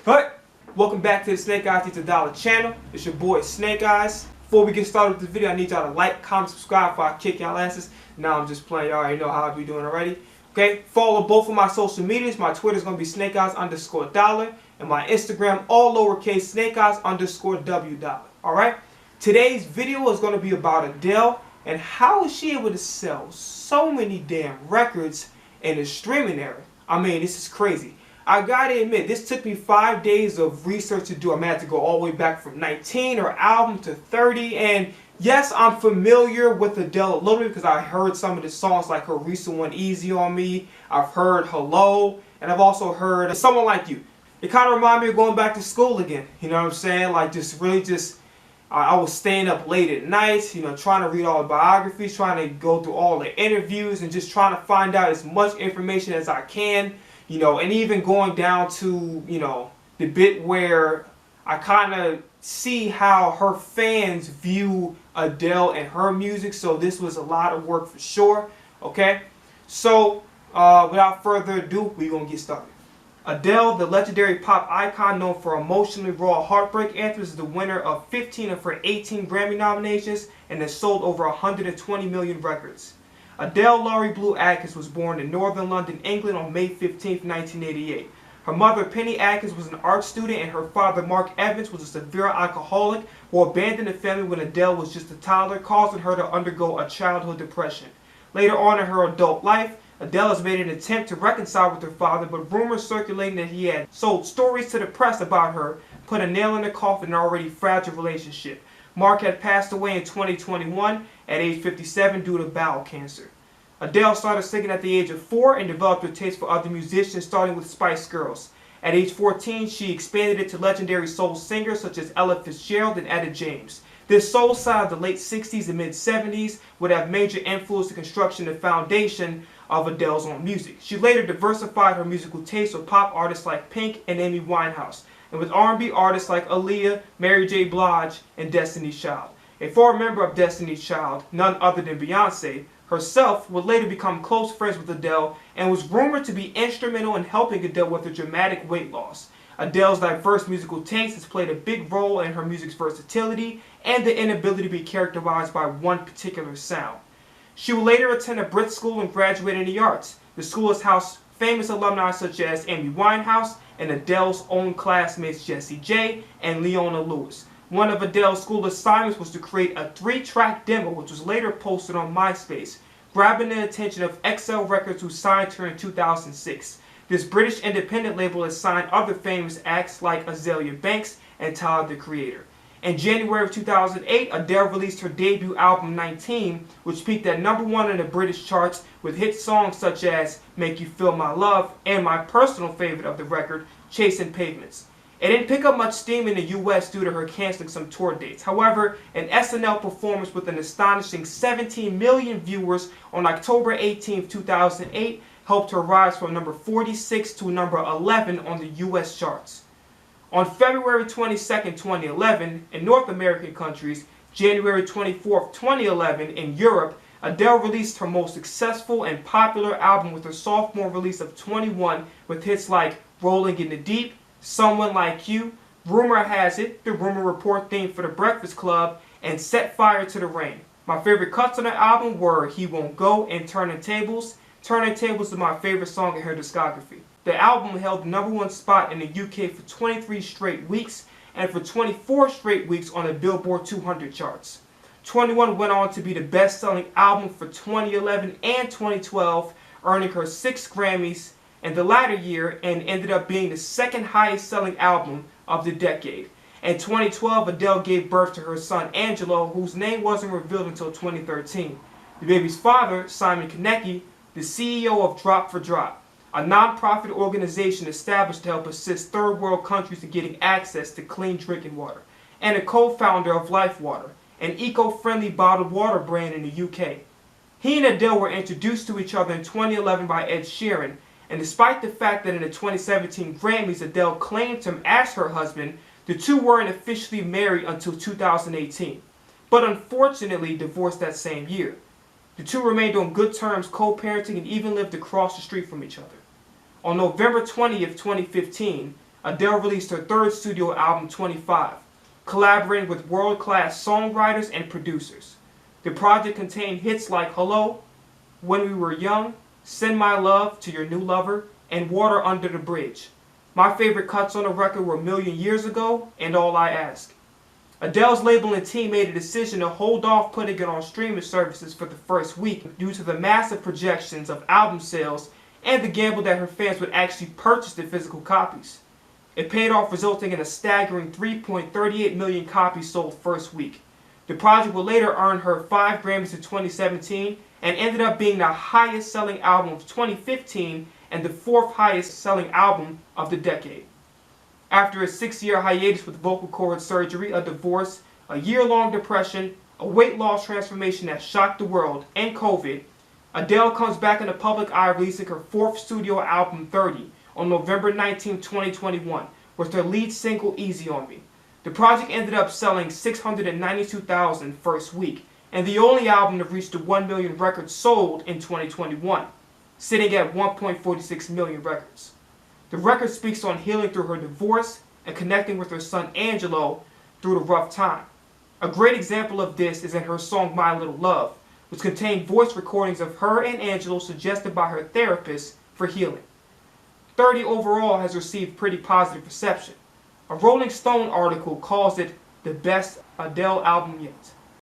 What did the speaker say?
Alright, welcome back to the Snake Eyes Needs a Dollar channel. It's your boy Snake Eyes. Before we get started with this video, I need y'all to like, comment, subscribe before I kick y'all asses. Now I'm just playing, y'all already know how I be doing already. Okay, follow both of my social medias. My Twitter is going to be snakeeyes_dollar and my Instagram all lowercase snakeeyes_w$. Alright, today's video is going to be about Adele and how is she able to sell so many damn records in the streaming era. I mean, this is crazy. I gotta admit, this took me 5 days of research to do. I'm gonna have to go all the way back from 19, her album, to 30. And yes, I'm familiar with Adele a little bit because I heard some of the songs, like her recent one, Easy on Me. I've heard Hello, and I've also heard Someone Like You. It kind of reminded me of going back to school again. You know what I'm saying? Like, I was staying up late at night, you know, trying to read all the biographies, trying to go through all the interviews, and just trying to find out as much information as I can. You know, and even going down to, you know, the bit where I kind of see how her fans view Adele and her music. So this was a lot of work for sure. Okay, so without further ado, we're going to get started. Adele, the legendary pop icon known for emotionally raw heartbreak anthems, is the winner of 15 of her 18 Grammy nominations and has sold over 120 million records. Adele Laurie Blue Atkins was born in northern London, England on May 15, 1988. Her mother, Penny Atkins, was an art student, and her father, Mark Evans, was a severe alcoholic who abandoned the family when Adele was just a toddler, causing her to undergo a childhood depression. Later on in her adult life, Adele has made an attempt to reconcile with her father, but rumors circulating that he had sold stories to the press about her put a nail in the coffin in an already fragile relationship. Mark had passed away in 2021 at age 57 due to bowel cancer. Adele started singing at the age of 4 and developed her taste for other musicians, starting with Spice Girls. At age 14, she expanded it to legendary soul singers such as Ella Fitzgerald and Etta James. This soul sound of the late 60s and mid-70s would have major influence in construction and foundation of Adele's own music. She later diversified her musical taste with pop artists like Pink and Amy Winehouse, and with R&B artists like Aaliyah, Mary J. Blige, and Destiny's Child. A former member of Destiny's Child, none other than Beyonce, herself would later become close friends with Adele and was rumored to be instrumental in helping Adele with her dramatic weight loss. Adele's diverse musical taste has played a big role in her music's versatility and the inability to be characterized by one particular sound. She would later attend a Brit school and graduate in the arts. The school has housed famous alumni such as Amy Winehouse and Adele's own classmates Jessie J and Leona Lewis. One of Adele's school assignments was to create a 3-track demo, which was later posted on MySpace, grabbing the attention of XL Records, who signed her in 2006. This British independent label has signed other famous acts like Azalea Banks and Tyler, the Creator. In January of 2008, Adele released her debut album 19, which peaked at #1 in the British charts with hit songs such as Make You Feel My Love and my personal favorite of the record, Chasing Pavements. It didn't pick up much steam in the US due to her canceling some tour dates. However, an SNL performance with an astonishing 17 million viewers on October 18, 2008 helped her rise from number 46 to number 11 on the US charts. On February 22, 2011, in North American countries, January 24, 2011 in Europe, Adele released her most successful and popular album with her sophomore release of 21 with hits like Rolling in the Deep, Someone Like You, Rumor Has It, the Rumor Report theme for The Breakfast Club, and Set Fire to the Rain. My favorite cuts on the album were He Won't Go and Turning Tables. Turning Tables is my favorite song in her discography. The album held the #1 spot in the UK for 23 straight weeks and for 24 straight weeks on the Billboard 200 charts. 21 went on to be the best-selling album for 2011 and 2012, earning her 6 Grammys in the latter year, and ended up being the second highest selling album of the decade. In 2012, Adele gave birth to her son Angelo, whose name wasn't revealed until 2013. The baby's father, Simon Konecki, the CEO of Drop for Drop, a non-profit organization established to help assist third world countries in getting access to clean drinking water, and a co-founder of Life Water, an eco-friendly bottled water brand in the UK. He and Adele were introduced to each other in 2011 by Ed Sheeran, and despite the fact that in the 2017 Grammys Adele claimed him as her husband, the two weren't officially married until 2018, but unfortunately divorced that same year. The two remained on good terms, co-parenting, and even lived across the street from each other. On November 20th, 2015, Adele released her third studio album, 25, collaborating with world-class songwriters and producers. The project contained hits like Hello, When We Were Young, Send My Love to Your New Lover, and Water Under the Bridge. My favorite cuts on the record were Million Years Ago and All I Ask. Adele's labeling team made a decision to hold off putting it on streaming services for the first week due to the massive projections of album sales and the gamble that her fans would actually purchase the physical copies. It paid off, resulting in a staggering 3.38 million copies sold first week. The project would later earn her 5 Grammys in 2017 and ended up being the highest selling album of 2015 and the 4th highest selling album of the decade. After a 6-year hiatus with vocal cord surgery, a divorce, a year-long depression, a weight loss transformation that shocked the world, and COVID, Adele comes back in the public eye, releasing her 4th studio album, 30, on November 19, 2021, with her lead single, Easy on Me. The project ended up selling 692,000 first week, and the only album to reach the 1 million records sold in 2021, sitting at 1.46 million records. The record speaks on healing through her divorce and connecting with her son Angelo through the rough time. A great example of this is in her song My Little Love, which contained voice recordings of her and Angelo suggested by her therapist for healing. 30 overall has received pretty positive reception. A Rolling Stone article calls it the best Adele album yet.